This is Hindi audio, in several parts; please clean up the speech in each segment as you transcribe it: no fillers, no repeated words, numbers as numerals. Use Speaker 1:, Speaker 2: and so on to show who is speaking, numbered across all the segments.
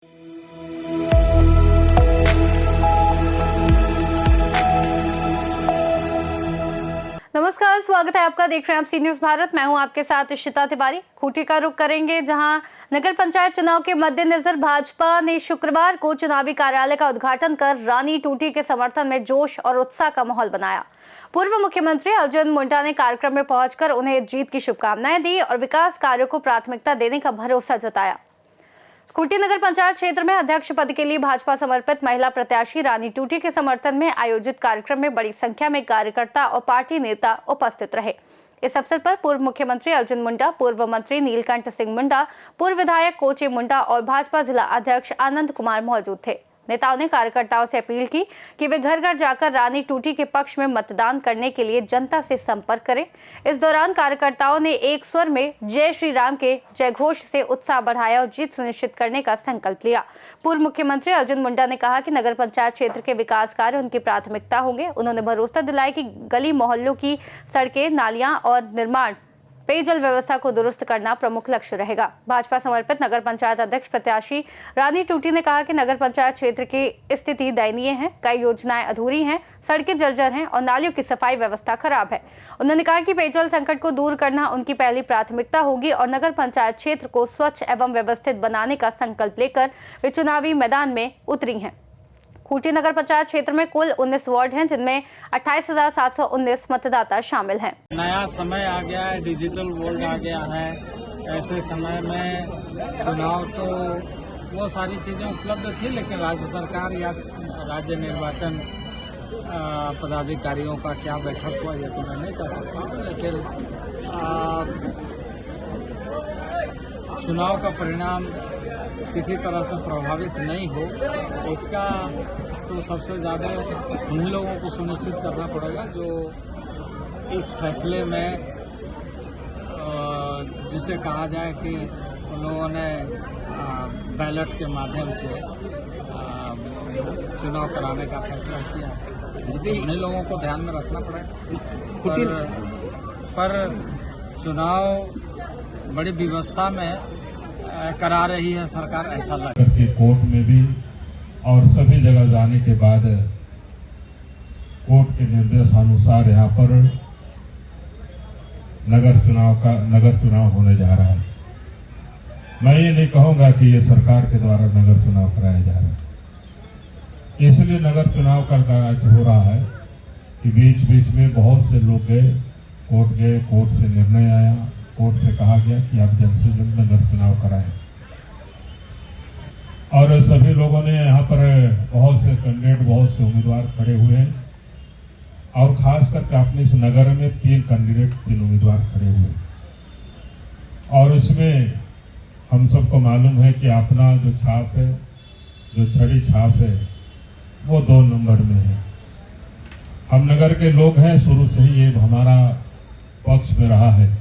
Speaker 1: नमस्कार, स्वागत है आपका। देख रहे हैं आप सी न्यूज भारत। मैं हूं आपके साथ इशिता तिवारी। खूंटी का रुख करेंगे, जहां नगर पंचायत चुनाव के मद्देनजर भाजपा ने शुक्रवार को चुनावी कार्यालय का उद्घाटन कर रानी टूटी के समर्थन में जोश और उत्साह का माहौल बनाया। पूर्व मुख्यमंत्री अर्जुन मुंडा ने कार्यक्रम में पहुंचकर उन्हें जीत की शुभकामनाएं दी और विकास कार्यों को प्राथमिकता देने का भरोसा जताया। खूंटी नगर पंचायत क्षेत्र में अध्यक्ष पद के लिए भाजपा समर्पित महिला प्रत्याशी रानी टूटी के समर्थन में आयोजित कार्यक्रम में बड़ी संख्या में कार्यकर्ता और पार्टी नेता उपस्थित रहे। इस अवसर पर पूर्व मुख्यमंत्री अर्जुन मुंडा, पूर्व मंत्री नीलकंठ सिंह मुंडा, पूर्व विधायक कोचे मुंडा और भाजपा जिला अध्यक्ष आनंद कुमार मौजूद थे। नेताओं ने कार्यकर्ताओं से अपील की कि वे घर घर जाकर रानी टूटी के पक्ष में मतदान करने के लिए जनता से संपर्क करें। इस दौरान कार्यकर्ताओं ने एक स्वर में जय श्री राम के जयघोष से उत्साह बढ़ाया और जीत सुनिश्चित करने का संकल्प लिया। पूर्व मुख्यमंत्री अर्जुन मुंडा ने कहा कि नगर पंचायत क्षेत्र के विकास कार्य उनकी प्राथमिकता होंगे। उन्होंने भरोसा दिलाया कि गली मोहल्लों की सड़कें, नालियां और निर्माण, पेयजल व्यवस्था को दुरुस्त करना प्रमुख लक्ष्य रहेगा। भाजपा समर्पित नगर पंचायत अध्यक्ष प्रत्याशी रानी टूटी ने कहा कि नगर पंचायत क्षेत्र की स्थिति दयनीय है, कई योजनाएं अधूरी हैं, सड़कें जर्जर हैं और नालियों की सफाई व्यवस्था खराब है। उन्होंने कहा कि पेयजल संकट को दूर करना उनकी पहली प्राथमिकता होगी और नगर पंचायत क्षेत्र को स्वच्छ एवं व्यवस्थित बनाने का संकल्प लेकर वे चुनावी मैदान में उतरी हैं। खूंटी नगर पंचायत क्षेत्र में कुल 19 वार्ड हैं, जिनमें 28,719 मतदाता शामिल हैं।
Speaker 2: नया समय आ गया है, डिजिटल वर्ल्ड आ गया है। ऐसे समय में चुनाव तो वो सारी चीजें उपलब्ध थी, लेकिन राज्य सरकार या राज्य निर्वाचन पदाधिकारियों का क्या बैठक हुआ ये तो मैं नहीं कह सकता, लेकिन चुनाव का परिणाम किसी तरह से प्रभावित नहीं हो, इसका तो सबसे ज़्यादा उन्हीं लोगों को सुनिश्चित करना पड़ेगा जो इस फैसले में जिसे कहा जाए कि उन लोगों ने बैलेट के माध्यम से चुनाव कराने का फैसला किया है। उन्हीं लोगों को ध्यान में रखना पड़ेगा। पर चुनाव बड़ी व्यवस्था में करा रही है सरकार, ऐसा लगा
Speaker 3: के कोर्ट में भी और सभी जगह जाने के बाद कोर्ट के निर्देशानुसार यहाँ पर नगर चुनाव होने जा रहा है। मैं ये नहीं कहूंगा कि ये सरकार के द्वारा नगर चुनाव कराया जा रहा है। इसलिए नगर चुनाव का कार्य हो रहा है कि बीच बीच में बहुत से लोग गए, कोर्ट से निर्णय आया, कोर्ट से कहा गया कि आप जल्द से जल्द नगर चुनाव कराएं। और सभी लोगों ने यहाँ पर बहुत से कैंडिडेट, बहुत से उम्मीदवार खड़े हुए हैं और खास करके अपने इस नगर में 3 उम्मीदवार खड़े हुए और इसमें हम सबको मालूम है कि अपना जो छाप है, जो छड़ी छाप है, वो 2 नंबर में है। हम नगर के लोग हैं, शुरू से ही ये हमारा पक्ष में रहा है।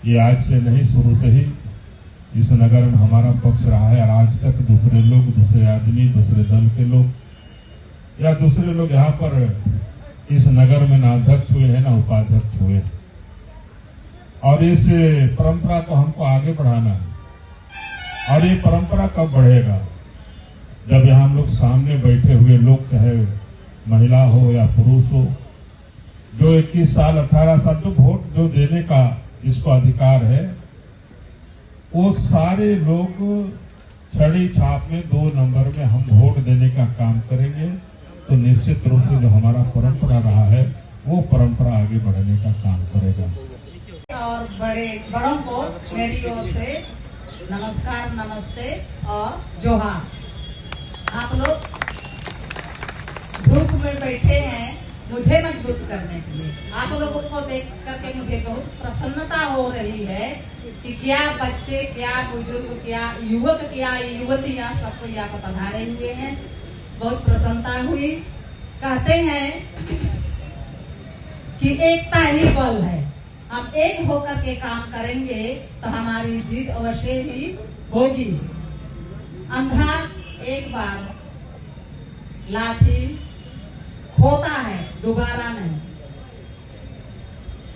Speaker 3: ये आज से नहीं, शुरू से ही इस नगर में हमारा पक्ष रहा है और आज तक दूसरे लोग, दूसरे आदमी, दूसरे दल के लोग या दूसरे लोग यहाँ पर इस नगर में ना अध्यक्ष हुए हैं ना उपाध्यक्ष हुए, और इस परंपरा को हमको आगे बढ़ाना है। और ये परंपरा कब बढ़ेगा? जब यहाँ हम लोग सामने बैठे हुए लोग, चाहे महिला हो या पुरुष हो, जो 21 साल 18 साल जो वोट जो देने का जिसको अधिकार है, वो सारे लोग छड़ी छाप में 2 नंबर में हम वोट देने का काम करेंगे, तो निश्चित रूप से जो हमारा परंपरा रहा है वो परंपरा आगे बढ़ने का काम करेगा।
Speaker 4: और बड़ों को मेरी ओर से नमस्कार, नमस्ते और जोहार। आप लोग धूप में बैठे हैं मुझे मजबूत करने के लिए। आप लोगों को देख करके मुझे बहुत प्रसन्नता हो रही है कि क्या बच्चे, क्या बुजुर्ग, क्या युवक, क्या युवतियां सबको यहाँ पर पधारे हुए हैं। बहुत प्रसन्नता हुई। कहते हैं कि एकता ही बल है। हम एक होकर के काम करेंगे तो हमारी जीत अवश्य ही होगी। अंधा एक बार लाठी होता है, दोबारा नहीं।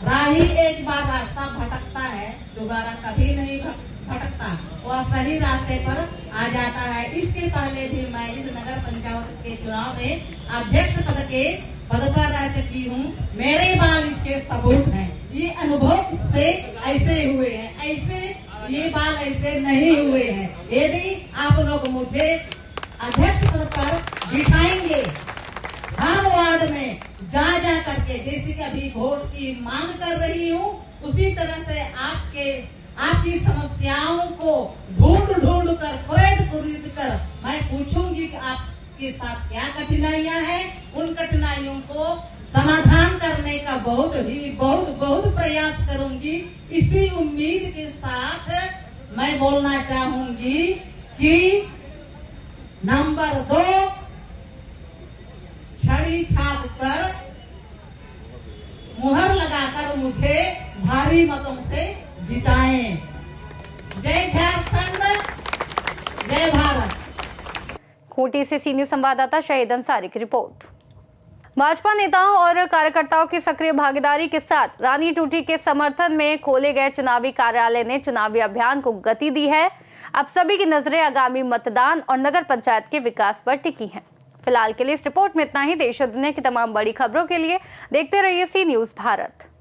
Speaker 4: राही एक बार रास्ता भटकता है, दोबारा कभी नहीं भटकता, वह सही रास्ते पर आ जाता है। इसके पहले भी मैं इस नगर पंचायत के चुनाव में अध्यक्ष पद पर रह चुकी हूँ। मेरे बाल इसके सबूत हैं। ये अनुभव से ऐसे हुए हैं, ऐसे ये बाल ऐसे नहीं हुए हैं। यदि आप लोग मुझे अध्यक्ष पद पर बिठाएंगे, हर वार्ड में जा करके जैसे कि अभी वोट की मांग कर रही हूँ, उसी तरह से आपकी समस्याओं को ढूंढ कर कुरेद कर मैं पूछूंगी कि आपके साथ क्या कठिनाइयां हैं। उन कठिनाइयों को समाधान करने का बहुत प्रयास करूंगी। इसी उम्मीद के साथ मैं बोलना चाहूंगी कि नंबर 2 छड़ी छाप पर मुहर लगाकर मुझे भारी मतों से जिताएं। जय झारखंड, जय भारत।
Speaker 1: खूंटी से सी न्यूज संवाददाता शहीद अंसारी की रिपोर्ट। भाजपा नेताओं और कार्यकर्ताओं की सक्रिय भागीदारी के साथ रानी टूटी के समर्थन में खोले गए चुनावी कार्यालय ने चुनावी अभियान को गति दी है। अब सभी की नजरें आगामी मतदान और नगर पंचायत के विकास पर टिकी हैं। फिलहाल के लिए इस रिपोर्ट में इतना ही। देश और दुनिया की तमाम बड़ी खबरों के लिए देखते रहिए सी न्यूज भारत।